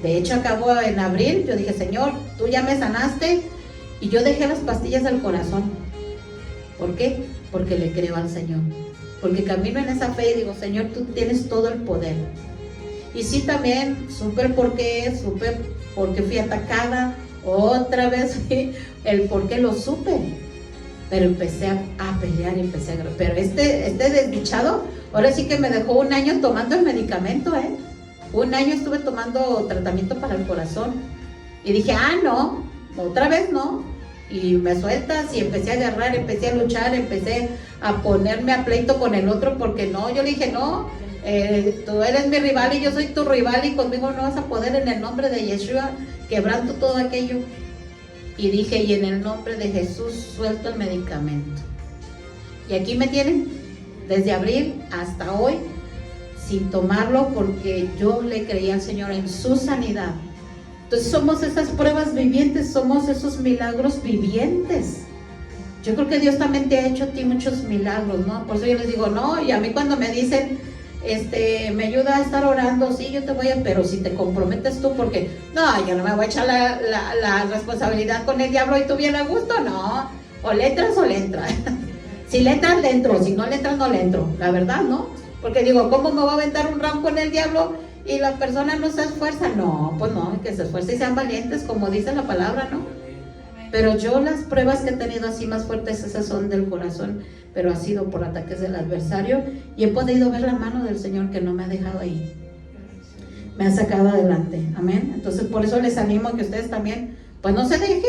De hecho, acabó en abril. Yo dije, Señor, tú ya me sanaste. Y yo dejé las pastillas del corazón. ¿Por qué? Porque le creo al Señor. Porque camino en esa fe y digo, Señor, tú tienes todo el poder. Y sí, también supe por qué fui atacada. Otra vez el por qué lo supe. Pero empecé a pelear y empecé a... Pero este desdichado, ahora sí que me dejó 1 año tomando el medicamento, 1 año estuve tomando tratamiento para el corazón. Y dije, no, otra vez no. Y me sueltas y empecé a agarrar, empecé a luchar, empecé a ponerme a pleito con el otro, porque no, yo le dije, no, tú eres mi rival y yo soy tu rival y conmigo no vas a poder, en el nombre de Yeshua, quebrando todo aquello. Y dije, y en el nombre de Jesús suelto el medicamento. Y aquí me tienen, desde abril hasta hoy, sin tomarlo, porque yo le creía al Señor en su sanidad. Entonces somos esas pruebas vivientes, somos esos milagros vivientes. Yo creo que Dios también te ha hecho a ti muchos milagros, ¿no? Por eso yo les digo, no, y a mí cuando me dicen, me ayuda a estar orando, sí, yo te voy a, pero si te comprometes tú, porque, no, yo no me voy a echar la responsabilidad con el diablo y tú bien a gusto, no, o le entras o le entras. Si le entras, le entro, si no le entras, no le entro, la verdad, ¿no? Porque digo, ¿cómo me va a aventar un round con el diablo y la persona no se esfuerza? No, pues no, que se esfuercen y sean valientes, como dice la palabra, ¿no? Pero yo las pruebas que he tenido así más fuertes, esas son del corazón, pero ha sido por ataques del adversario, y he podido ver la mano del Señor que no me ha dejado ahí, me ha sacado adelante, amén. Entonces por eso les animo a que ustedes también, pues no se dejen,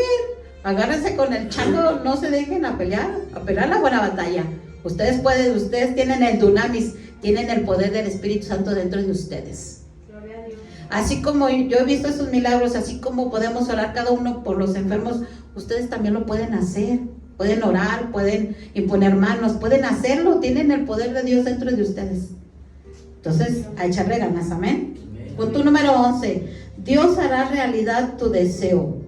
agárrense con el chango, no se dejen a pelear la buena batalla. Ustedes pueden, ustedes tienen el dunamis, tienen el poder del Espíritu Santo dentro de ustedes. Así como yo he visto esos milagros, así como podemos orar cada uno por los enfermos, ustedes también lo pueden hacer. Pueden orar, pueden imponer manos, pueden hacerlo, tienen el poder de Dios dentro de ustedes. Entonces, a echarle ganas, amén. Punto número 11. Dios hará realidad tu deseo.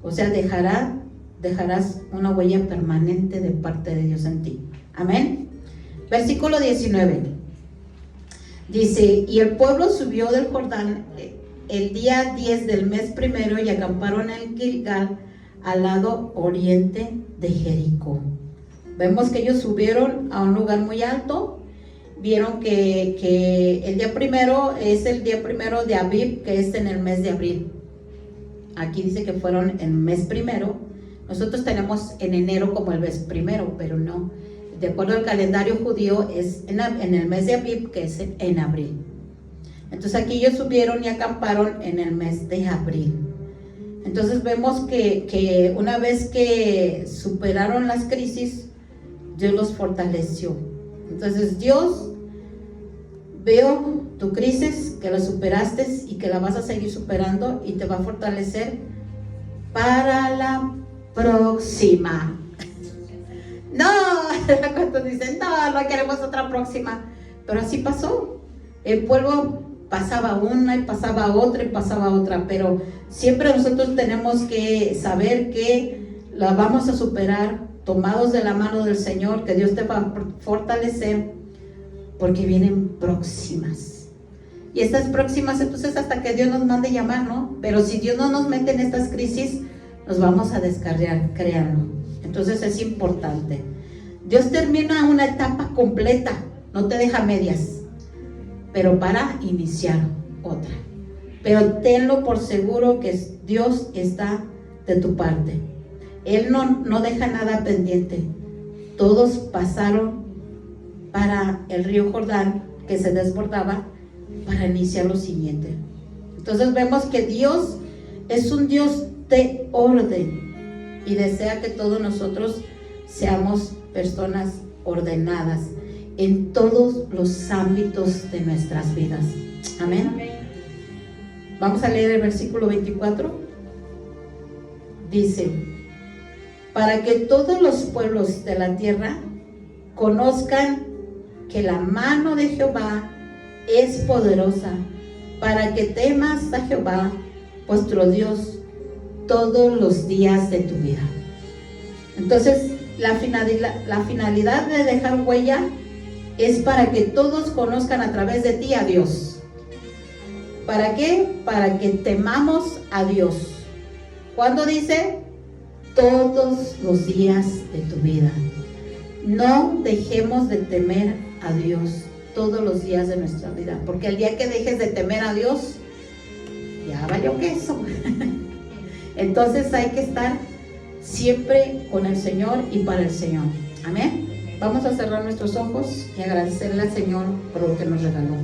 O sea, dejarás una huella permanente de parte de Dios en ti. Amén. Versículo 19. Dice, y el pueblo subió del Jordán el día 10 del mes primero y acamparon en Gilgal, al lado oriente de Jericó. Vemos que ellos subieron a un lugar muy alto. Vieron que el día primero es el día primero de Abib, que es en el mes de abril. Aquí dice que fueron en el mes primero. Nosotros tenemos en enero como el mes primero, pero no. De acuerdo al calendario judío es en el mes de Abib, que es en abril. Entonces aquí ellos subieron y acamparon en el mes de abril. Entonces vemos que una vez que superaron las crisis, Dios los fortaleció. Entonces Dios, veo tu crisis, que la superaste y que la vas a seguir superando y te va a fortalecer para la próxima. No, ¿cuántos dicen? No queremos otra próxima. Pero así pasó. El pueblo pasaba una y pasaba otra y pasaba otra, pero siempre nosotros tenemos que saber que la vamos a superar tomados de la mano del Señor, que Dios te va a fortalecer, porque vienen próximas. Y estas próximas, entonces hasta que Dios nos mande llamar, ¿no? Pero si Dios no nos mete en estas crisis, nos vamos a descarriar, créanlo. Entonces es importante. Dios termina una etapa completa, no te deja medias, pero para iniciar otra. Pero tenlo por seguro que Dios está de tu parte. Él no deja nada pendiente. Todos pasaron para el río Jordán, que se desbordaba, para iniciar lo siguiente. Entonces vemos que Dios es un Dios de orden y desea que todos nosotros seamos personas ordenadas en todos los ámbitos de nuestras vidas. Amén. Vamos a leer el versículo 24. Dice, para que todos los pueblos de la tierra conozcan que la mano de Jehová es poderosa, para que temas a Jehová, vuestro Dios, todos los días de tu vida. Entonces, la finalidad de dejar huella es para que todos conozcan a través de ti a Dios. ¿Para qué? Para que temamos a Dios. ¿Cuándo dice? Todos los días de tu vida. No dejemos de temer a Dios todos los días de nuestra vida, porque el día que dejes de temer a Dios, ya valió queso. Entonces hay que estar siempre con el Señor y para el Señor. Amén. Vamos a cerrar nuestros ojos y agradecerle al Señor por lo que nos regaló.